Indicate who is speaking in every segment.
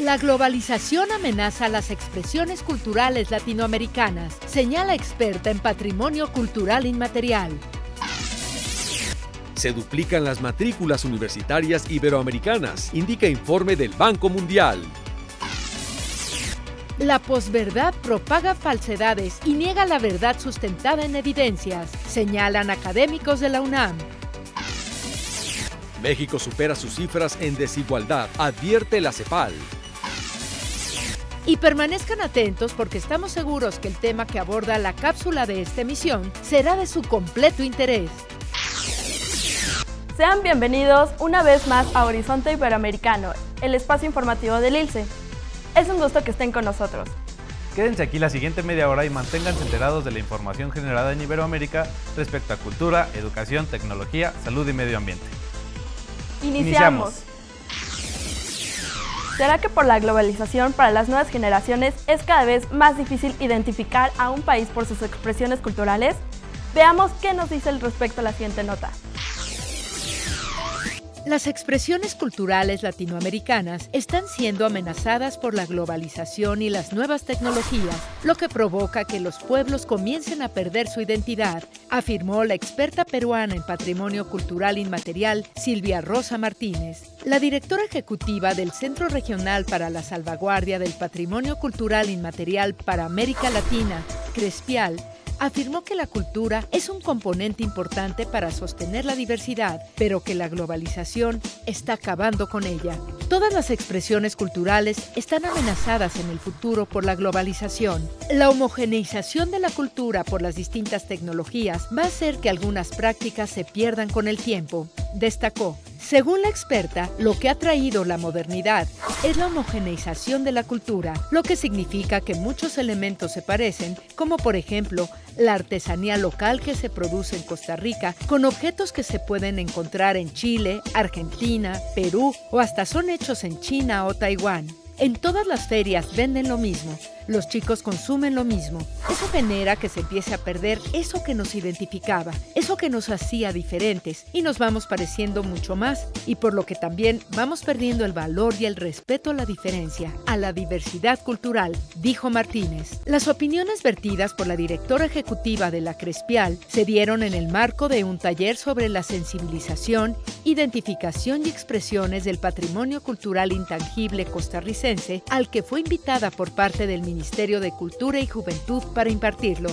Speaker 1: La globalización amenaza las expresiones culturales latinoamericanas, señala experta en patrimonio cultural inmaterial.
Speaker 2: Se duplican las matrículas universitarias iberoamericanas, indica informe del Banco Mundial.
Speaker 1: La posverdad propaga falsedades y niega la verdad sustentada en evidencias, señalan académicos de la UNAM.
Speaker 2: México supera sus cifras en desigualdad, advierte la CEPAL.
Speaker 1: Y permanezcan atentos porque estamos seguros que el tema que aborda la cápsula de esta emisión será de su completo interés.
Speaker 3: Sean bienvenidos una vez más a Horizonte Iberoamericano, el espacio informativo del ILCE. Es un gusto que estén con nosotros.
Speaker 4: Quédense aquí la siguiente media hora y manténganse enterados de la información generada en Iberoamérica respecto a cultura, educación, tecnología, salud y medio ambiente.
Speaker 3: Iniciamos. ¿Será que por la globalización para las nuevas generaciones es cada vez más difícil identificar a un país por sus expresiones culturales? Veamos qué nos dice al respecto la siguiente nota.
Speaker 1: Las expresiones culturales latinoamericanas están siendo amenazadas por la globalización y las nuevas tecnologías, lo que provoca que los pueblos comiencen a perder su identidad, afirmó la experta peruana en patrimonio cultural inmaterial, Silvia Rosa Martínez. La directora ejecutiva del Centro Regional para la Salvaguardia del Patrimonio Cultural Inmaterial para América Latina, CRESPIAL, afirmó que la cultura es un componente importante para sostener la diversidad, pero que la globalización está acabando con ella. Todas las expresiones culturales están amenazadas en el futuro por la globalización. La homogeneización de la cultura por las distintas tecnologías va a hacer que algunas prácticas se pierdan con el tiempo, destacó. Según la experta, lo que ha traído la modernidad es la homogeneización de la cultura, lo que significa que muchos elementos se parecen, como por ejemplo, la artesanía local que se produce en Costa Rica, con objetos que se pueden encontrar en Chile, Argentina, Perú o hasta son hechos en China o Taiwán. En todas las ferias venden lo mismo, los chicos consumen lo mismo. Eso genera que se empiece a perder eso que nos identificaba, eso que nos hacía diferentes y nos vamos pareciendo mucho más y por lo que también vamos perdiendo el valor y el respeto a la diferencia, a la diversidad cultural, dijo Martínez. Las opiniones vertidas por la directora ejecutiva de la CRESPIAL se dieron en el marco de un taller sobre la sensibilización, identificación y expresiones del patrimonio cultural intangible costarricense al que fue invitada por parte del Ministerio de Cultura y Juventud para impartirlo.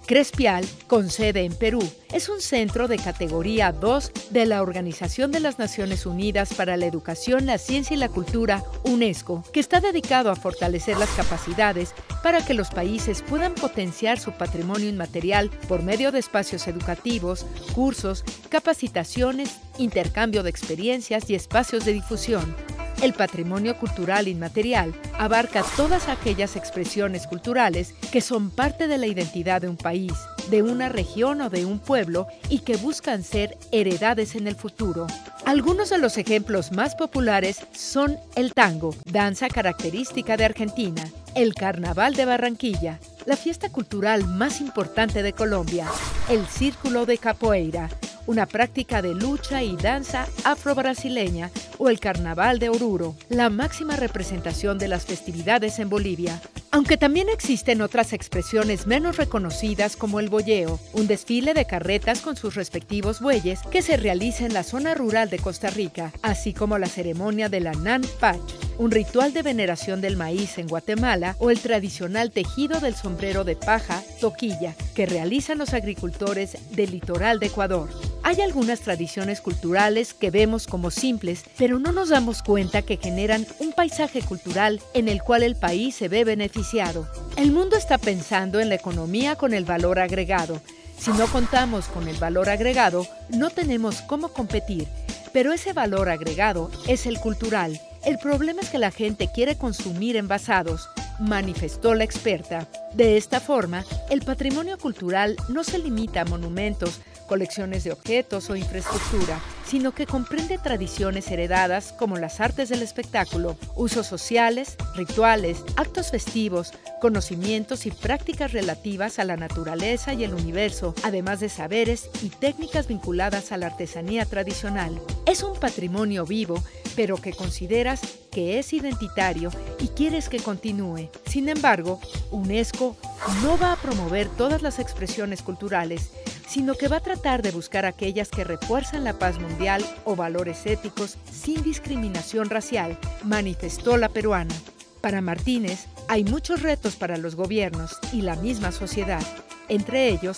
Speaker 1: CRESPIAL, con sede en Perú, es un centro de categoría 2 de la Organización de las Naciones Unidas para la Educación, la Ciencia y la Cultura, UNESCO, que está dedicado a fortalecer las capacidades para que los países puedan potenciar su patrimonio inmaterial por medio de espacios educativos, cursos, capacitaciones, intercambio de experiencias y espacios de difusión. El patrimonio cultural inmaterial abarca todas aquellas expresiones culturales que son parte de la identidad de un país, de una región o de un pueblo y que buscan ser heredades en el futuro. Algunos de los ejemplos más populares son el tango, danza característica de Argentina, el Carnaval de Barranquilla, la fiesta cultural más importante de Colombia, el Círculo de Capoeira, una práctica de lucha y danza afro-brasileña, o el Carnaval de Oruro, la máxima representación de las festividades en Bolivia. Aunque también existen otras expresiones menos reconocidas como el boyeo, un desfile de carretas con sus respectivos bueyes que se realiza en la zona rural de Costa Rica, así como la ceremonia de la Nan Pach, un ritual de veneración del maíz en Guatemala, o el tradicional tejido del sombrero de paja, toquilla, que realizan los agricultores del litoral de Ecuador. Hay algunas tradiciones culturales que vemos como simples, pero no nos damos cuenta que generan un paisaje cultural en el cual el país se ve beneficiado. El mundo está pensando en la economía con el valor agregado. Si no contamos con el valor agregado, no tenemos cómo competir, pero ese valor agregado es el cultural. El problema es que la gente quiere consumir envasados, manifestó la experta. De esta forma, el patrimonio cultural no se limita a monumentos, colecciones de objetos o infraestructura, sino que comprende tradiciones heredadas como las artes del espectáculo, usos sociales, rituales, actos festivos, conocimientos y prácticas relativas a la naturaleza y el universo, además de saberes y técnicas vinculadas a la artesanía tradicional. Es un patrimonio vivo, pero que consideras que es identitario y quieres que continúe. Sin embargo, UNESCO no va a promover todas las expresiones culturales, sino que va a tratar de buscar aquellas que refuerzan la paz mundial o valores éticos sin discriminación racial, manifestó la peruana. Para Martínez, hay muchos retos para los gobiernos y la misma sociedad, entre ellos,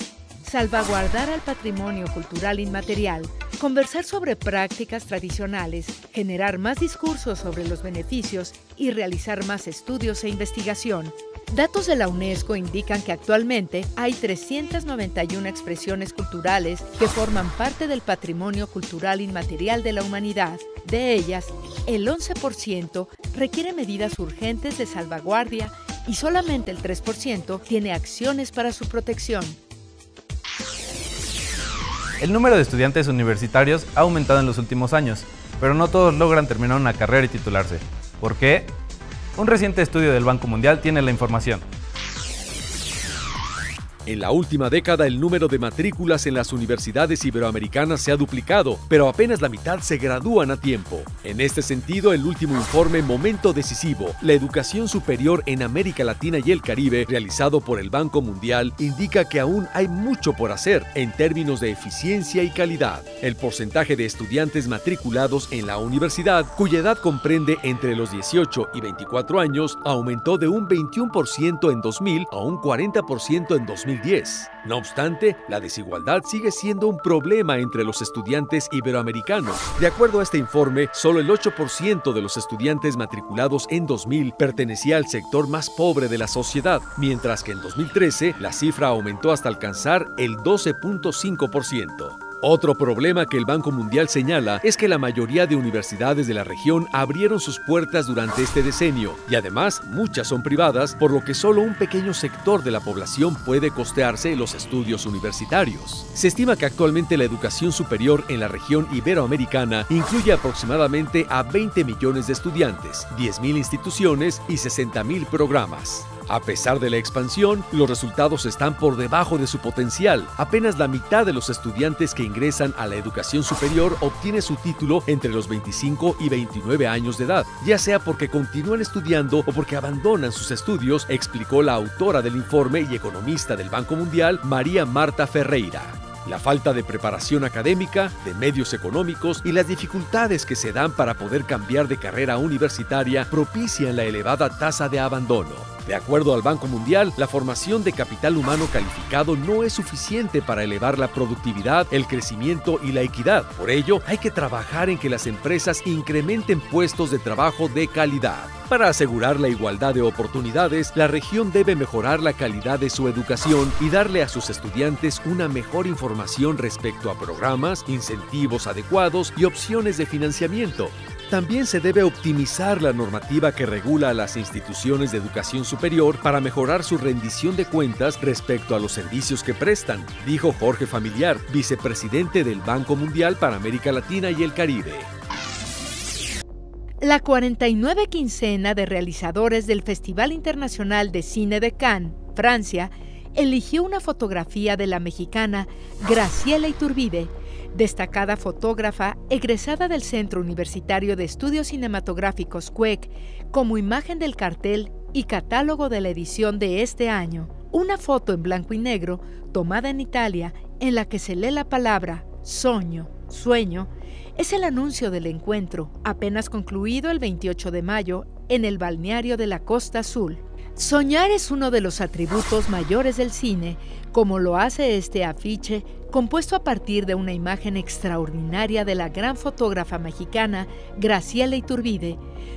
Speaker 1: salvaguardar al patrimonio cultural inmaterial, conversar sobre prácticas tradicionales, generar más discursos sobre los beneficios y realizar más estudios e investigación. Datos de la UNESCO indican que actualmente hay 391 expresiones culturales que forman parte del patrimonio cultural inmaterial de la humanidad. De ellas, el 11% requiere medidas urgentes de salvaguardia y solamente el 3% tiene acciones para su protección.
Speaker 4: El número de estudiantes universitarios ha aumentado en los últimos años, pero no todos logran terminar una carrera y titularse. ¿Por qué? Un reciente estudio del Banco Mundial tiene la información.
Speaker 2: En la última década, el número de matrículas en las universidades iberoamericanas se ha duplicado, pero apenas la mitad se gradúan a tiempo. En este sentido, el último informe Momento Decisivo, la educación superior en América Latina y el Caribe, realizado por el Banco Mundial, indica que aún hay mucho por hacer en términos de eficiencia y calidad. El porcentaje de estudiantes matriculados en la universidad, cuya edad comprende entre los 18 y 24 años, aumentó de un 21% en 2000 a un 40% en 2010. No obstante, la desigualdad sigue siendo un problema entre los estudiantes iberoamericanos. De acuerdo a este informe, solo el 8% de los estudiantes matriculados en 2000 pertenecía al sector más pobre de la sociedad, mientras que en 2013 la cifra aumentó hasta alcanzar el 12.5%. Otro problema que el Banco Mundial señala es que la mayoría de universidades de la región abrieron sus puertas durante este decenio y además muchas son privadas, por lo que solo un pequeño sector de la población puede costearse los estudios universitarios. Se estima que actualmente la educación superior en la región iberoamericana incluye aproximadamente a 20 millones de estudiantes, 10.000 instituciones y 60.000 programas. A pesar de la expansión, los resultados están por debajo de su potencial. Apenas la mitad de los estudiantes que ingresan a la educación superior obtiene su título entre los 25 y 29 años de edad, ya sea porque continúan estudiando o porque abandonan sus estudios, explicó la autora del informe y economista del Banco Mundial, María Marta Ferreira. La falta de preparación académica, de medios económicos y las dificultades que se dan para poder cambiar de carrera universitaria propician la elevada tasa de abandono. De acuerdo al Banco Mundial, la formación de capital humano calificado no es suficiente para elevar la productividad, el crecimiento y la equidad. Por ello, hay que trabajar en que las empresas incrementen puestos de trabajo de calidad. Para asegurar la igualdad de oportunidades, la región debe mejorar la calidad de su educación y darle a sus estudiantes una mejor información respecto a programas, incentivos adecuados y opciones de financiamiento. También se debe optimizar la normativa que regula a las instituciones de educación superior para mejorar su rendición de cuentas respecto a los servicios que prestan, dijo Jorge Familiar, vicepresidente del Banco Mundial para América Latina y el Caribe.
Speaker 1: La 49 quincena de realizadores del Festival Internacional de Cine de Cannes, Francia, eligió una fotografía de la mexicana Graciela Iturbide, destacada fotógrafa egresada del Centro Universitario de Estudios Cinematográficos CUEC, como imagen del cartel y catálogo de la edición de este año. Una foto en blanco y negro tomada en Italia en la que se lee la palabra sueño, es el anuncio del encuentro, apenas concluido el 28 de mayo en el balneario de la Costa Azul. Soñar es uno de los atributos mayores del cine, como lo hace este afiche, compuesto a partir de una imagen extraordinaria de la gran fotógrafa mexicana Graciela Iturbide,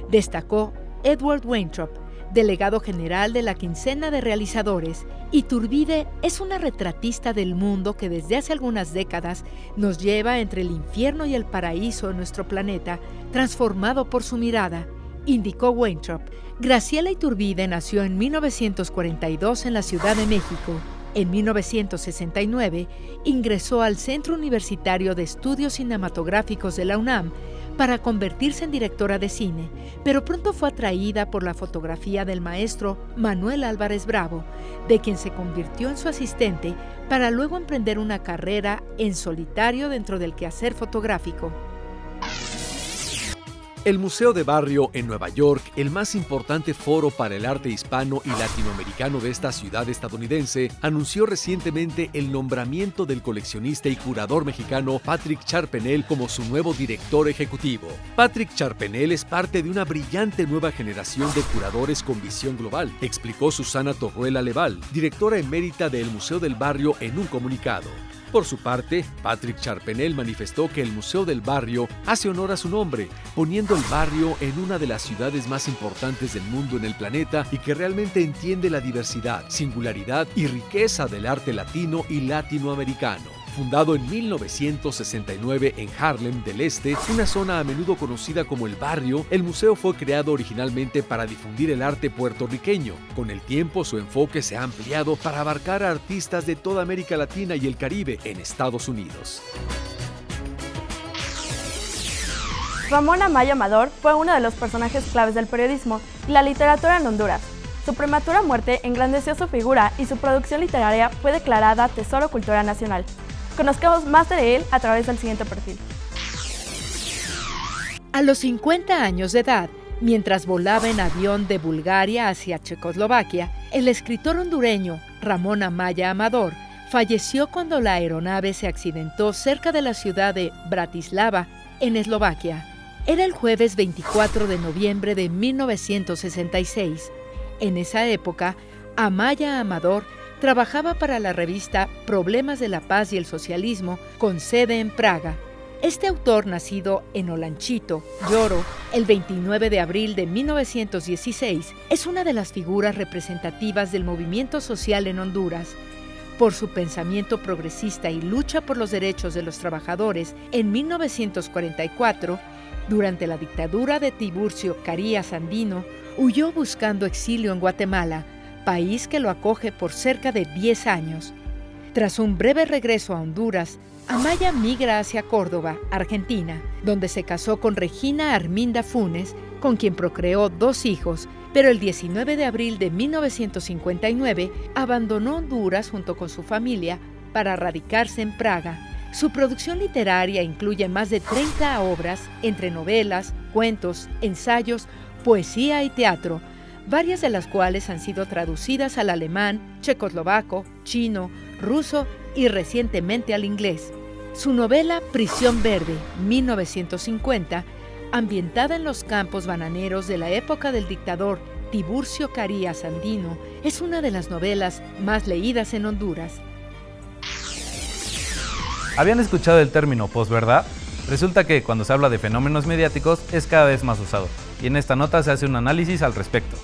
Speaker 1: destacó Edward Weintraub, delegado general de la quincena de realizadores. Iturbide es una retratista del mundo que desde hace algunas décadas nos lleva entre el infierno y el paraíso de nuestro planeta, transformado por su mirada, indicó Weintraub. Graciela Iturbide nació en 1942 en la Ciudad de México. En 1969 ingresó al Centro Universitario de Estudios Cinematográficos de la UNAM para convertirse en directora de cine, pero pronto fue atraída por la fotografía del maestro Manuel Álvarez Bravo, de quien se convirtió en su asistente para luego emprender una carrera en solitario dentro del quehacer fotográfico.
Speaker 2: El Museo de Barrio en Nueva York, el más importante foro para el arte hispano y latinoamericano de esta ciudad estadounidense, anunció recientemente el nombramiento del coleccionista y curador mexicano Patrick Charpenel como su nuevo director ejecutivo. Patrick Charpenel es parte de una brillante nueva generación de curadores con visión global, explicó Susana Torruella Leval, directora emérita del Museo del Barrio, en un comunicado. Por su parte, Patrick Charpenel manifestó que el Museo del Barrio hace honor a su nombre, poniendo el barrio en una de las ciudades más importantes del mundo en el planeta y que realmente entiende la diversidad, singularidad y riqueza del arte latino y latinoamericano. Fundado en 1969 en Harlem del Este, una zona a menudo conocida como el Barrio, el museo fue creado originalmente para difundir el arte puertorriqueño. Con el tiempo, su enfoque se ha ampliado para abarcar a artistas de toda América Latina y el Caribe en Estados Unidos.
Speaker 3: Ramón Amaya Amador fue uno de los personajes claves del periodismo y la literatura en Honduras. Su prematura muerte engrandeció su figura y su producción literaria fue declarada Tesoro Cultural Nacional. Conozcamos más de él a través del siguiente perfil.
Speaker 1: A los 50 años de edad, mientras volaba en avión de Bulgaria hacia Checoslovaquia, el escritor hondureño Ramón Amaya Amador falleció cuando la aeronave se accidentó cerca de la ciudad de Bratislava, en Eslovaquia. Era el jueves 24 de noviembre de 1966. En esa época, Amaya Amador trabajaba para la revista Problemas de la Paz y el Socialismo, con sede en Praga. Este autor, nacido en Olanchito, Lloro, el 29 de abril de 1916, es una de las figuras representativas del movimiento social en Honduras. Por su pensamiento progresista y lucha por los derechos de los trabajadores, en 1944, durante la dictadura de Tiburcio Carías Andino, huyó buscando exilio en Guatemala, país que lo acoge por cerca de 10 años. Tras un breve regreso a Honduras, Amaya migra hacia Córdoba, Argentina, donde se casó con Regina Arminda Funes, con quien procreó 2 hijos, pero el 19 de abril de 1959 abandonó Honduras junto con su familia para radicarse en Praga. Su producción literaria incluye más de 30 obras, entre novelas, cuentos, ensayos, poesía y teatro, varias de las cuales han sido traducidas al alemán, checoslovaco, chino, ruso y recientemente al inglés. Su novela Prisión Verde, 1950, ambientada en los campos bananeros de la época del dictador Tiburcio Carías Andino, es una de las novelas más leídas en Honduras.
Speaker 4: ¿Habían escuchado el término posverdad? Resulta que cuando se habla de fenómenos mediáticos es cada vez más usado, y en esta nota se hace un análisis al respecto.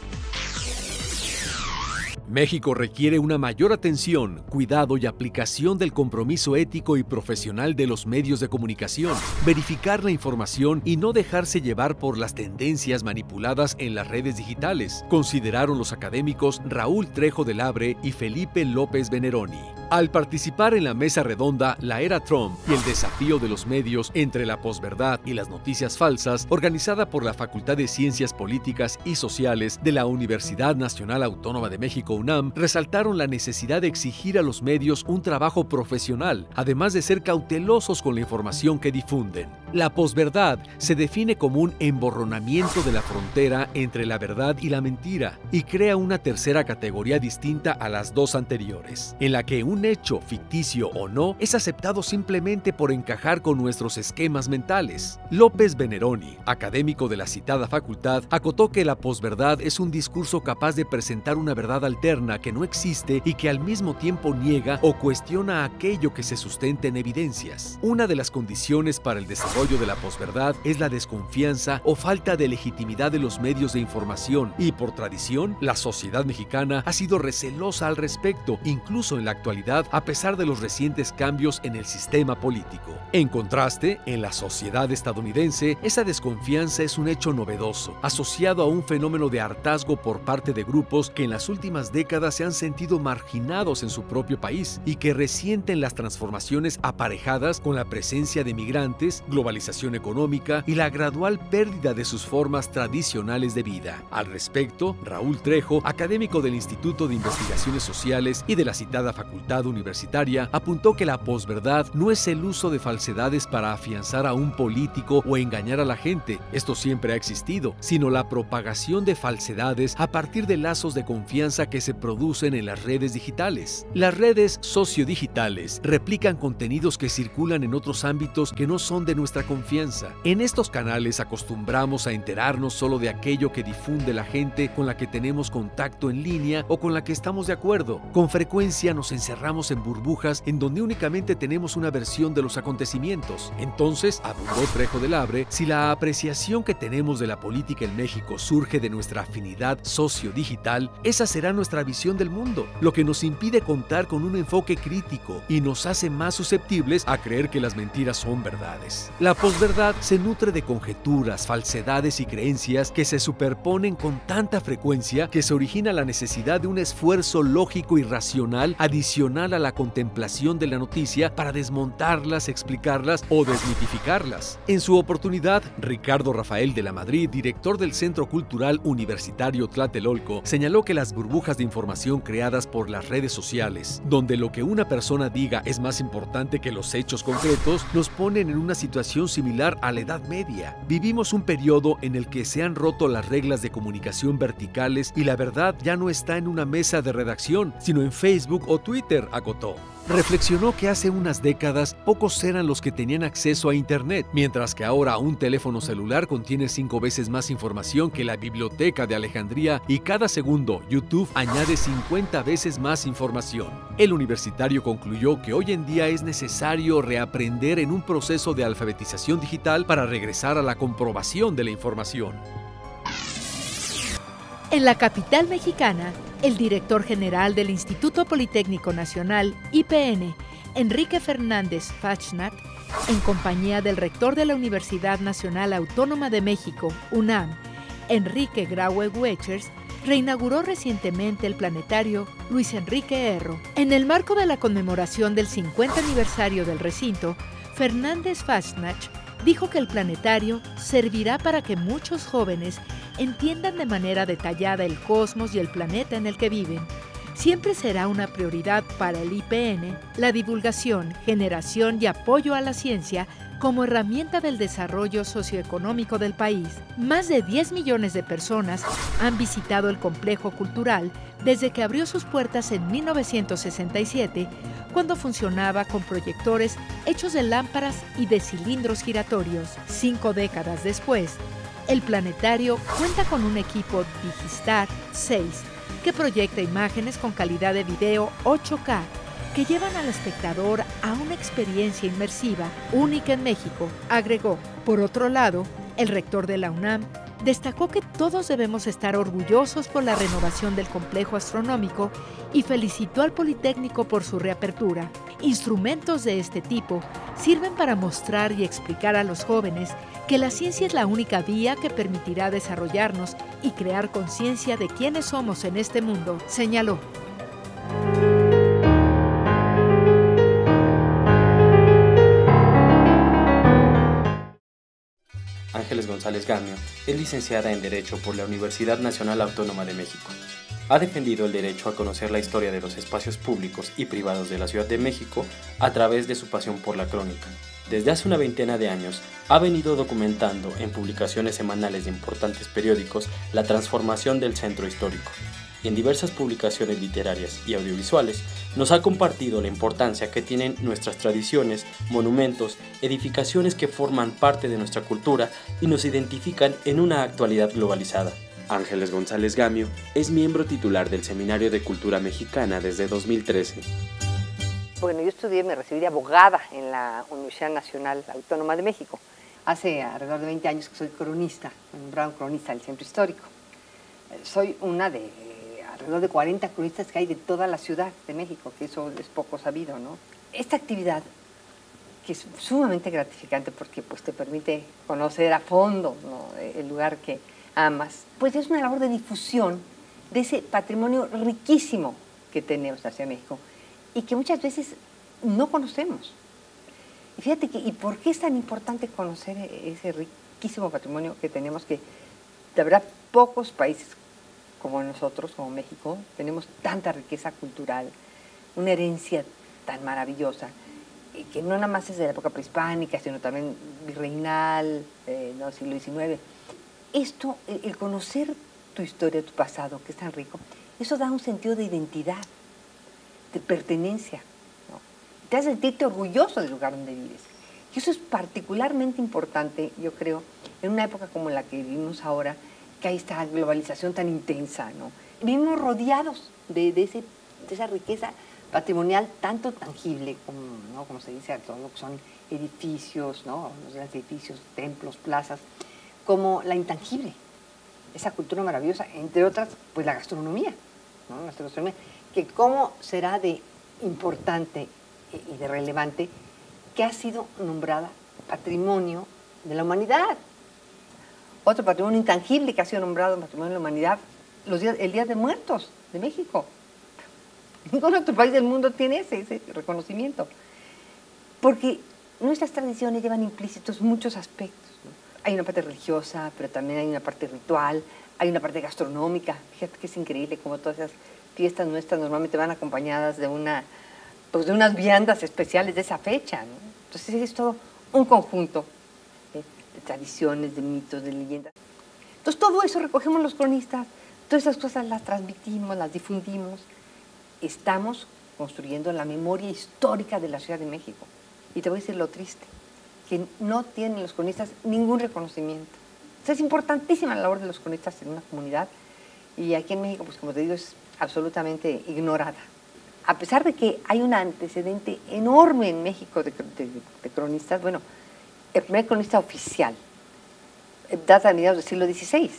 Speaker 2: México requiere una mayor atención, cuidado y aplicación del compromiso ético y profesional de los medios de comunicación, verificar la información y no dejarse llevar por las tendencias manipuladas en las redes digitales, consideraron los académicos Raúl Trejo del Abre y Felipe López Veneroni. Al participar en la mesa redonda La Era Trump y el desafío de los medios entre la posverdad y las noticias falsas, organizada por la Facultad de Ciencias Políticas y Sociales de la Universidad Nacional Autónoma de México, UNAM, resaltaron la necesidad de exigir a los medios un trabajo profesional, además de ser cautelosos con la información que difunden. La posverdad se define como un emborronamiento de la frontera entre la verdad y la mentira y crea una tercera categoría distinta a las dos anteriores, en la que un hecho, ficticio o no, es aceptado simplemente por encajar con nuestros esquemas mentales. López Veneroni, académico de la citada facultad, acotó que la posverdad es un discurso capaz de presentar una verdad alterna que no existe y que al mismo tiempo niega o cuestiona aquello que se sustenta en evidencias. Una de las condiciones para el desarrollo de la posverdad es la desconfianza o falta de legitimidad de los medios de información y, por tradición, la sociedad mexicana ha sido recelosa al respecto, incluso en la actualidad, a pesar de los recientes cambios en el sistema político. En contraste, en la sociedad estadounidense, esa desconfianza es un hecho novedoso, asociado a un fenómeno de hartazgo por parte de grupos que en las últimas décadas se han sentido marginados en su propio país y que resienten las transformaciones aparejadas con la presencia de migrantes, globalización económica y la gradual pérdida de sus formas tradicionales de vida. Al respecto, Raúl Trejo, académico del Instituto de Investigaciones Sociales y de la citada facultad, Libertad Universitaria, apuntó que la posverdad no es el uso de falsedades para afianzar a un político o engañar a la gente, esto siempre ha existido, sino la propagación de falsedades a partir de lazos de confianza que se producen en las redes digitales. Las redes sociodigitales replican contenidos que circulan en otros ámbitos que no son de nuestra confianza. En estos canales acostumbramos a enterarnos solo de aquello que difunde la gente con la que tenemos contacto en línea o con la que estamos de acuerdo. Con frecuencia nos encerramos en burbujas en donde únicamente tenemos una versión de los acontecimientos. Entonces, abundó Trejo del Abre, si la apreciación que tenemos de la política en México surge de nuestra afinidad sociodigital, esa será nuestra visión del mundo, lo que nos impide contar con un enfoque crítico y nos hace más susceptibles a creer que las mentiras son verdades. La posverdad se nutre de conjeturas, falsedades y creencias que se superponen con tanta frecuencia que se origina la necesidad de un esfuerzo lógico y racional adicional a la contemplación de la noticia para desmontarlas, explicarlas o desmitificarlas. En su oportunidad, Ricardo Rafael de la Madrid, director del Centro Cultural Universitario Tlatelolco, señaló que las burbujas de información creadas por las redes sociales, donde lo que una persona diga es más importante que los hechos concretos, nos ponen en una situación similar a la Edad Media. Vivimos un periodo en el que se han roto las reglas de comunicación verticales y la verdad ya no está en una mesa de redacción, sino en Facebook o Twitter, acotó. Reflexionó que hace unas décadas pocos eran los que tenían acceso a Internet, mientras que ahora un teléfono celular contiene 5 veces más información que la Biblioteca de Alejandría y cada segundo YouTube añade 50 veces más información. El universitario concluyó que hoy en día es necesario reaprender en un proceso de alfabetización digital para regresar a la comprobación de la información.
Speaker 1: En la capital mexicana, el director general del Instituto Politécnico Nacional, IPN, Enrique Fernández Fachnat, en compañía del rector de la Universidad Nacional Autónoma de México, UNAM, Enrique Graue Wechers, reinauguró recientemente el planetario Luis Enrique Erro. En el marco de la conmemoración del 50 aniversario del recinto, Fernández Fachnat dijo que el planetario servirá para que muchos jóvenes entiendan de manera detallada el cosmos y el planeta en el que viven. Siempre será una prioridad para el IPN la divulgación, generación y apoyo a la ciencia como herramienta del desarrollo socioeconómico del país. Más de 10 millones de personas han visitado el complejo cultural desde que abrió sus puertas en 1967, cuando funcionaba con proyectores hechos de lámparas y de cilindros giratorios. 5 décadas después, el planetario cuenta con un equipo Digistar 6 que proyecta imágenes con calidad de video 8K que llevan al espectador a una experiencia inmersiva única en México, agregó. Por otro lado, el rector de la UNAM destacó que todos debemos estar orgullosos por la renovación del complejo astronómico y felicitó al Politécnico por su reapertura. Instrumentos de este tipo sirven para mostrar y explicar a los jóvenes que la ciencia es la única vía que permitirá desarrollarnos y crear conciencia de quiénes somos en este mundo, señaló.
Speaker 5: Ángeles González Gamio es licenciada en Derecho por la Universidad Nacional Autónoma de México. Ha defendido el derecho a conocer la historia de los espacios públicos y privados de la Ciudad de México a través de su pasión por la crónica. Desde hace una veintena de años, ha venido documentando en publicaciones semanales de importantes periódicos la transformación del centro histórico. En diversas publicaciones literarias y audiovisuales, nos ha compartido la importancia que tienen nuestras tradiciones, monumentos, edificaciones que forman parte de nuestra cultura y nos identifican en una actualidad globalizada. Ángeles González Gamio es miembro titular del Seminario de Cultura Mexicana desde 2013.
Speaker 6: Bueno, yo me recibí de abogada en la Universidad Nacional Autónoma de México. Hace alrededor de 20 años que soy cronista, nombrado cronista del Centro Histórico. Soy una de alrededor de 40 cronistas que hay de toda la Ciudad de México, que eso es poco sabido, ¿no? Esta actividad, que es sumamente gratificante porque pues, te permite conocer a fondo, ¿no?, el lugar que amas, pues es una labor de difusión de ese patrimonio riquísimo que tenemos hacia México y que muchas veces no conocemos. Y fíjate que, ¿y por qué es tan importante conocer ese riquísimo patrimonio que tenemos, que de verdad pocos países como nosotros, como México, tenemos tanta riqueza cultural, una herencia tan maravillosa, que no nada más es de la época prehispánica, sino también virreinal, ¿no? Siglo XIX. Esto, el conocer tu historia, tu pasado, que es tan rico, eso da un sentido de identidad, de pertenencia, ¿no? Te hace sentirte orgulloso del lugar donde vives. Y eso es particularmente importante, yo creo, en una época como la que vivimos ahora, que hay esta globalización tan intensa, ¿no? Vivimos rodeados de esa riqueza patrimonial tanto tangible como, ¿no? Como se dice, todo lo que son edificios, ¿no? Los grandes edificios, templos, plazas, como la intangible, esa cultura maravillosa, entre otras, pues la gastronomía, ¿no? Nuestra gastronomía, que cómo será de importante y de relevante que ha sido nombrada patrimonio de la humanidad. Otro patrimonio intangible que ha sido nombrado patrimonio de la humanidad, el Día de Muertos de México. Ningún otro país del mundo tiene ese reconocimiento. Porque nuestras tradiciones llevan implícitos muchos aspectos, ¿no? Hay una parte religiosa, pero también hay una parte ritual, hay una parte gastronómica. Fíjate que es increíble como todas esas fiestas nuestras normalmente van acompañadas de de unas viandas especiales de esa fecha, ¿no? Entonces es todo un conjunto de tradiciones, de mitos, de leyendas. Entonces todo eso recogemos los cronistas, todas esas cosas las transmitimos, las difundimos. Estamos construyendo la memoria histórica de la Ciudad de México. Y te voy a decir lo triste, que no tienen los cronistas ningún reconocimiento. O sea, es importantísima la labor de los cronistas en una comunidad, y aquí en México, pues como te digo, es absolutamente ignorada. A pesar de que hay un antecedente enorme en México de cronistas, bueno, el primer cronista oficial data de mediados del siglo XVI,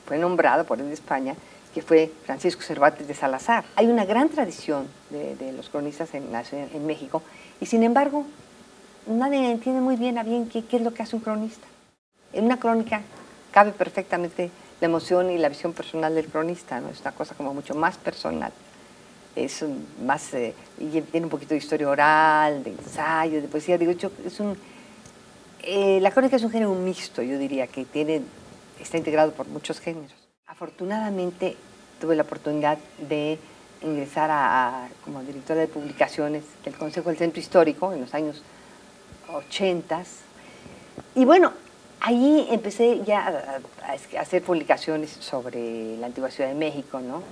Speaker 6: fue nombrado por el de España, que fue Francisco Cervantes de Salazar. Hay una gran tradición de los cronistas en México, y sin embargo, nadie entiende muy bien qué es lo que hace un cronista. En una crónica cabe perfectamente la emoción y la visión personal del cronista, ¿no? Es una cosa como mucho más personal. Es y tiene un poquito de historia oral, de ensayo, de poesía. Digo, la crónica es un género mixto, yo diría, que está integrado por muchos géneros. Afortunadamente tuve la oportunidad de ingresar como directora de publicaciones del Consejo del Centro Histórico en los años 80. Y bueno, ahí empecé ya a hacer publicaciones sobre la antigua Ciudad de México, ¿no?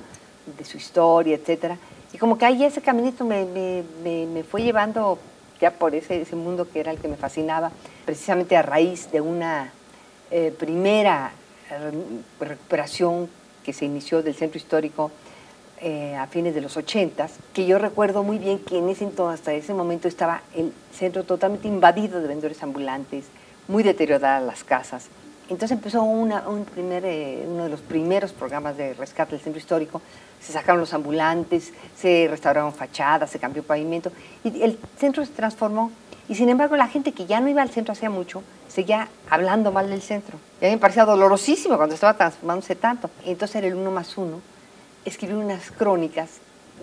Speaker 6: De su historia, etcétera. Y como que ahí ese caminito me fue llevando ya por ese mundo que era el que me fascinaba, precisamente a raíz de una primera recuperación que se inició del centro histórico a fines de los 80, que yo recuerdo muy bien que hasta ese momento estaba el centro totalmente invadido de vendedores ambulantes, muy deterioradas las casas. Entonces empezó uno de los primeros programas de rescate del centro histórico. Se sacaron los ambulantes, se restauraron fachadas, se cambió pavimento, y el centro se transformó. Y sin embargo, la gente que ya no iba al centro hacía mucho, seguía hablando mal del centro. Y a mí me parecía dolorosísimo cuando estaba transformándose tanto. Y entonces era el 1+1, escribí unas crónicas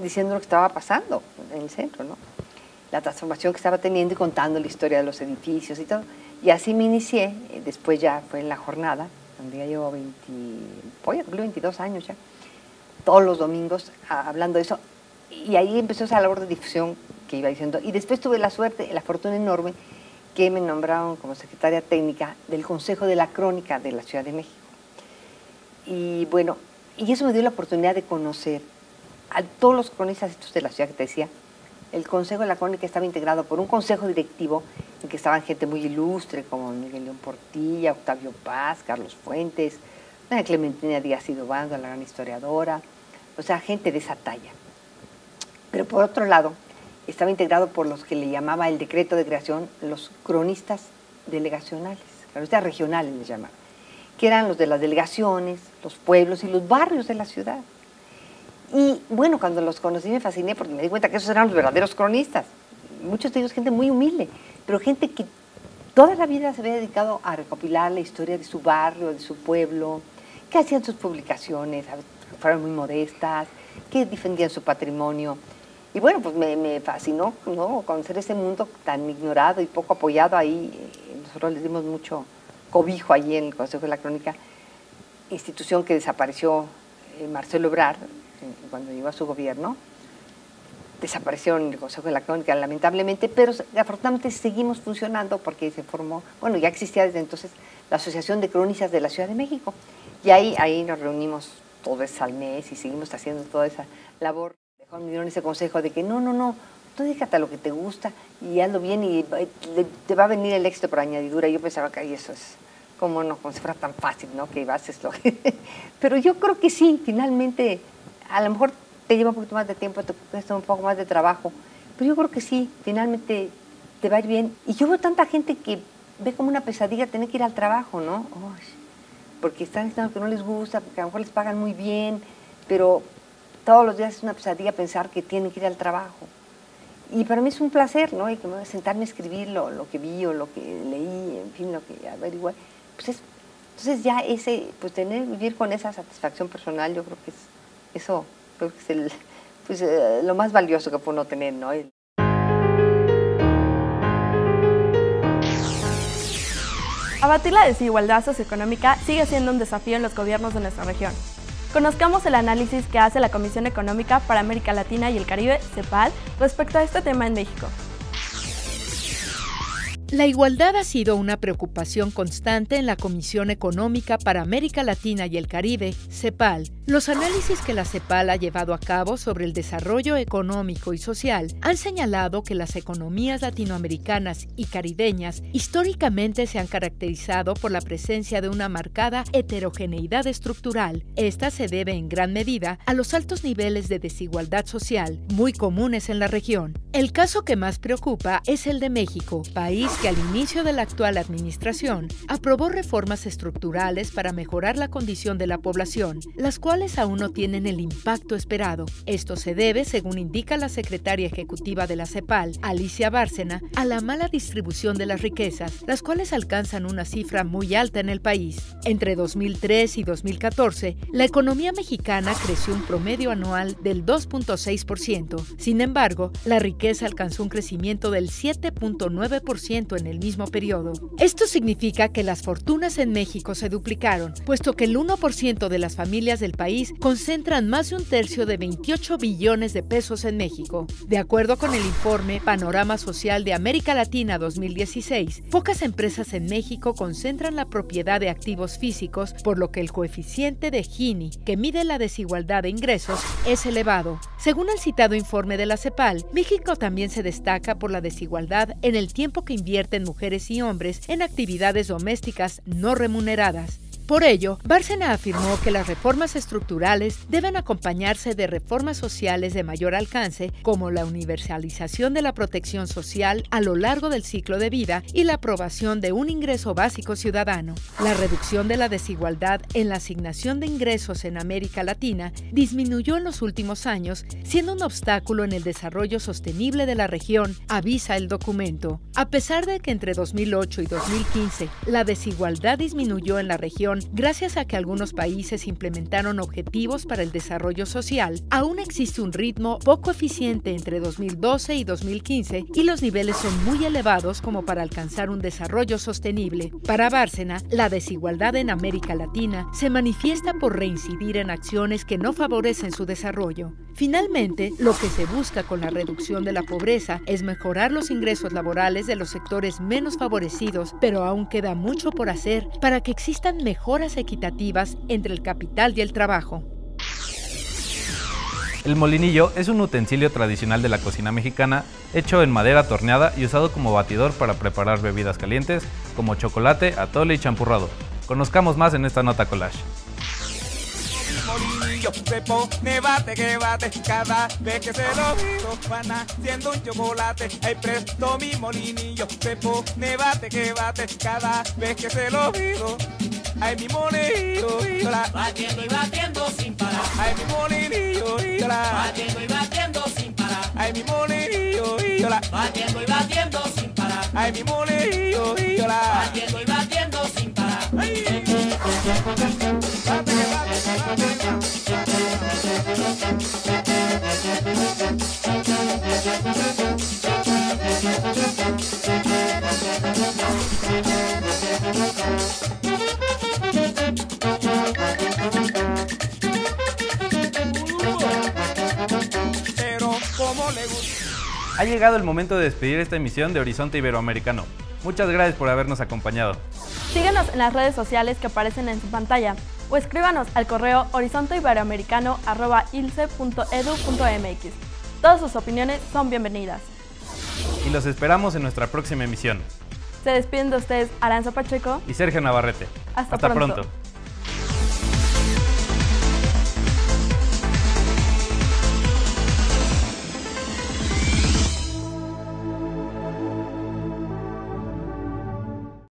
Speaker 6: diciendo lo que estaba pasando en el centro, ¿no? La transformación que estaba teniendo y contando la historia de los edificios y todo. Y así me inicié. Después ya fue en La Jornada, donde ya llevo 22 años ya, todos los domingos hablando de eso. Y ahí empezó esa labor de difusión que iba diciendo. Y después tuve la suerte, la fortuna enorme, que me nombraron como secretaria técnica del Consejo de la Crónica de la Ciudad de México. Y bueno, y eso me dio la oportunidad de conocer a todos los cronistas estos de la ciudad que te decía. El Consejo de la Crónica estaba integrado por un consejo directivo en que estaban gente muy ilustre como Miguel León Portilla, Octavio Paz, Carlos Fuentes, Clementina Díaz Idobando, la gran historiadora, o sea, gente de esa talla. Pero por otro lado, estaba integrado por los que le llamaba el decreto de creación los cronistas delegacionales, cronistas regionales les llamaban, que eran los de las delegaciones, los pueblos y los barrios de la ciudad. Y bueno, cuando los conocí me fasciné porque me di cuenta que esos eran los verdaderos cronistas. Muchos de ellos gente muy humilde, pero gente que toda la vida se había dedicado a recopilar la historia de su barrio, de su pueblo, que hacían sus publicaciones, fueron muy modestas, que defendían su patrimonio. Y bueno, pues me fascinó, ¿no?, conocer ese mundo tan ignorado y poco apoyado ahí. Nosotros les dimos mucho cobijo allí en el Consejo de la Crónica, institución que desapareció Marcelo Ebrard cuando llegó a su gobierno. desaparecieron en el Consejo de la Crónica, lamentablemente, pero afortunadamente seguimos funcionando porque se formó, bueno, ya existía desde entonces la Asociación de Cronistas de la Ciudad de México, y ahí nos reunimos todas veces al mes y seguimos haciendo toda esa labor. Me dieron ese consejo de que no, tú dedícate a lo que te gusta y hazlo bien y te va a venir el éxito por añadidura. Y yo pensaba que eso es como si fuera tan fácil, ¿no? Que haces lo que... Pero yo creo que sí, finalmente, a lo mejor te lleva un poquito más de tiempo, te cuesta un poco más de trabajo, pero yo creo que sí, finalmente te va a ir bien. Y yo veo tanta gente que ve como una pesadilla tener que ir al trabajo, ¿no? Porque están diciendo que no les gusta, porque a lo mejor les pagan muy bien, pero todos los días es una pesadilla pensar que tienen que ir al trabajo. Y para mí es un placer, ¿no? Y que me voy a sentarme a escribir lo que vi o lo que leí, en fin, lo que averigué. Pues entonces ya vivir con esa satisfacción personal, yo creo que eso creo que es lo más valioso que puede uno tener, ¿no?
Speaker 3: Abatir la desigualdad socioeconómica sigue siendo un desafío en los gobiernos de nuestra región. Conozcamos el análisis que hace la Comisión Económica para América Latina y el Caribe, CEPAL, respecto a este tema en México.
Speaker 1: La igualdad ha sido una preocupación constante en la Comisión Económica para América Latina y el Caribe, CEPAL. Los análisis que la CEPAL ha llevado a cabo sobre el desarrollo económico y social han señalado que las economías latinoamericanas y caribeñas históricamente se han caracterizado por la presencia de una marcada heterogeneidad estructural. Esta se debe en gran medida a los altos niveles de desigualdad social muy comunes en la región. El caso que más preocupa es el de México, país que al inicio de la actual administración aprobó reformas estructurales para mejorar la condición de la población, las cuales aún no tienen el impacto esperado. Esto se debe, según indica la secretaria ejecutiva de la CEPAL, Alicia Bárcena, a la mala distribución de las riquezas, las cuales alcanzan una cifra muy alta en el país. Entre 2003 y 2014, la economía mexicana creció un promedio anual del 2.6%. Sin embargo, la riqueza alcanzó un crecimiento del 7.9% en el mismo periodo. Esto significa que las fortunas en México se duplicaron, puesto que el 1% de las familias del país concentran más de un tercio de 28 billones de pesos en México. De acuerdo con el informe Panorama Social de América Latina 2016, pocas empresas en México concentran la propiedad de activos físicos, por lo que el coeficiente de Gini, que mide la desigualdad de ingresos, es elevado. Según el citado informe de la CEPAL, México también se destaca por la desigualdad en el tiempo que invierten mujeres y hombres en actividades domésticas no remuneradas. Por ello, Bárcena afirmó que las reformas estructurales deben acompañarse de reformas sociales de mayor alcance, como la universalización de la protección social a lo largo del ciclo de vida y la aprobación de un ingreso básico ciudadano. La reducción de la desigualdad en la asignación de ingresos en América Latina disminuyó en los últimos años, siendo un obstáculo en el desarrollo sostenible de la región, avisa el documento. A pesar de que entre 2008 y 2015 la desigualdad disminuyó en la región, gracias a que algunos países implementaron objetivos para el desarrollo social, aún existe un ritmo poco eficiente entre 2012 y 2015 y los niveles son muy elevados como para alcanzar un desarrollo sostenible. Para Bárcena, la desigualdad en América Latina se manifiesta por reincidir en acciones que no favorecen su desarrollo. Finalmente, lo que se busca con la reducción de la pobreza es mejorar los ingresos laborales de los sectores menos favorecidos, pero aún queda mucho por hacer para que existan mejoras equitativas entre el capital y el trabajo.
Speaker 4: El molinillo es un utensilio tradicional de la cocina mexicana, hecho en madera torneada y usado como batidor para preparar bebidas calientes como chocolate, atole y champurrado. Conozcamos más en esta nota collage.
Speaker 7: Molinillo se pone bate que bate, cada vez que se lo viro van haciendo un chocolate. Ay, presto mi molinillo se pone bate que bate, cada vez que se lo viro. Ay, mi molinillo,
Speaker 8: batiendo y batiendo sin parar.
Speaker 7: Ay, mi molinillo,
Speaker 8: batiendo y batiendo sin parar.
Speaker 7: Ay, mi molinillo,
Speaker 8: batiendo y batiendo sin parar.
Speaker 7: Ay, mi molinillo,
Speaker 8: batiendo y batiendo sin parar.
Speaker 7: Ay. Bate que bate. Pero como le gusta.
Speaker 4: Ha llegado el momento de despedir esta emisión de Horizonte Iberoamericano. Muchas gracias por habernos acompañado.
Speaker 3: Síguenos en las redes sociales que aparecen en su pantalla o escríbanos al correo horizonteiberoamericano@ilce.edu.mx. Todas sus opiniones son bienvenidas.
Speaker 4: Y los esperamos en nuestra próxima emisión.
Speaker 3: Se despiden de ustedes Aranza Pacheco
Speaker 4: y Sergio Navarrete.
Speaker 3: Hasta pronto.